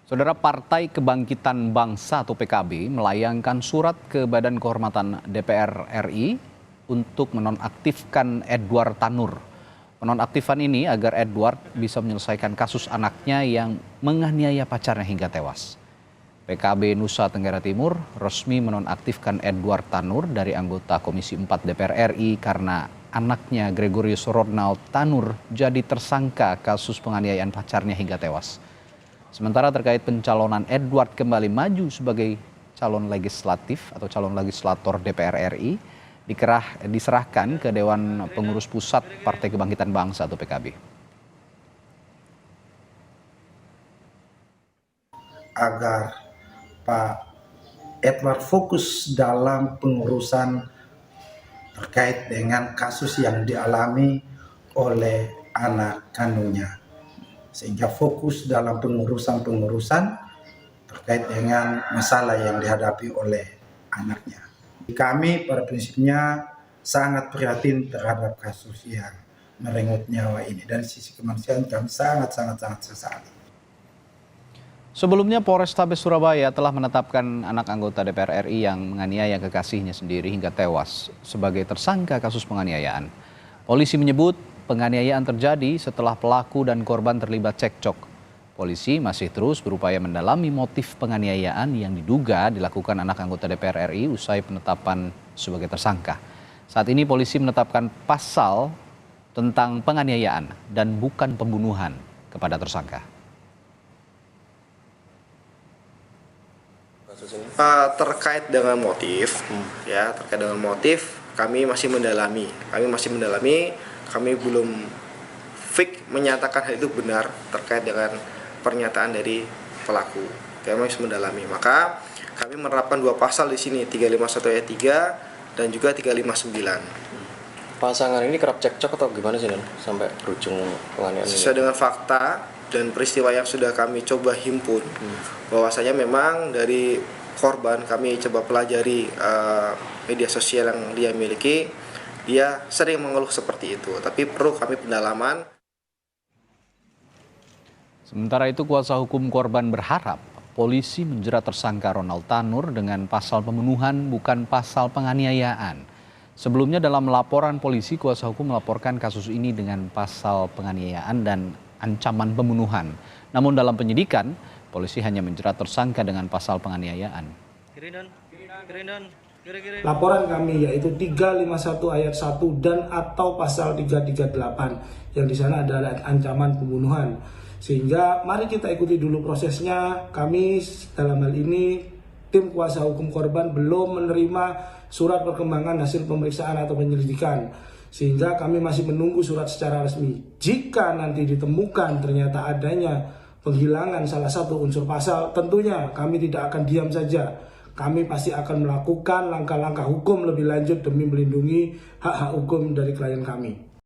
Saudara, Partai Kebangkitan Bangsa atau PKB melayangkan surat ke Badan Kehormatan DPR RI untuk menonaktifkan Edward Tanur. Penonaktifan ini agar Edward bisa menyelesaikan kasus anaknya yang menganiaya pacarnya hingga tewas. PKB Nusa Tenggara Timur resmi menonaktifkan Edward Tanur dari anggota Komisi 4 DPR RI karena anaknya Gregorius Ronald Tanur jadi tersangka kasus penganiayaan pacarnya hingga tewas. Sementara terkait pencalonan Edward kembali maju sebagai calon legislatif atau calon legislator DPR RI diserahkan ke Dewan Pengurus Pusat Partai Kebangkitan Bangsa atau PKB. Agar Pak Edward fokus dalam pengurusan terkait dengan kasus yang dialami oleh anak kandungnya, sehingga fokus dalam pengurusan terkait dengan masalah yang dihadapi oleh anaknya. Kami pada prinsipnya sangat prihatin terhadap kasus yang merenggut nyawa ini, dan sisi kemanusiaan kami sangat sesali. Sebelumnya Polrestabes Surabaya telah menetapkan anak anggota DPR RI yang menganiaya kekasihnya sendiri hingga tewas sebagai tersangka kasus penganiayaan. Polisi menyebut penganiayaan terjadi setelah pelaku dan korban terlibat cekcok. Polisi masih terus berupaya mendalami motif penganiayaan yang diduga dilakukan anak anggota DPR RI usai penetapan sebagai tersangka. Saat ini polisi menetapkan pasal tentang penganiayaan dan bukan pembunuhan kepada tersangka. Terkait dengan motif, kami masih mendalami, kami belum fix menyatakan hal itu benar terkait dengan pernyataan dari pelaku. Kami masih mendalami, maka kami menerapkan dua pasal di sini, 351 ayat 3 dan juga 359. Pasangan ini kerap cekcok atau gimana sih, Dan? Sampai berujung penganiayaan ini? Sesuai dengan fakta dan peristiwa yang sudah kami coba himpun, bahwasanya memang dari korban kami coba pelajari media sosial yang dia miliki, dia sering mengeluh seperti itu, tapi perlu kami pendalaman. Sementara itu kuasa hukum korban berharap polisi menjerat tersangka Ronald Tanur dengan pasal pembunuhan bukan pasal penganiayaan. Sebelumnya dalam laporan polisi, kuasa hukum melaporkan kasus ini dengan pasal penganiayaan dan ancaman pembunuhan. Namun dalam penyidikan, polisi hanya menjerat tersangka dengan pasal penganiayaan. Laporan kami yaitu 351 ayat 1 dan atau pasal 338 yang di sana adalah ancaman pembunuhan. Sehingga mari kita ikuti dulu prosesnya. Kami dalam hal ini tim kuasa hukum korban belum menerima surat perkembangan hasil pemeriksaan atau penyelidikan, sehingga kami masih menunggu surat secara resmi. Jika nanti ditemukan ternyata adanya penghilangan salah satu unsur pasal, tentunya kami tidak akan diam saja. Kami pasti akan melakukan langkah-langkah hukum lebih lanjut demi melindungi hak-hak hukum dari klien kami.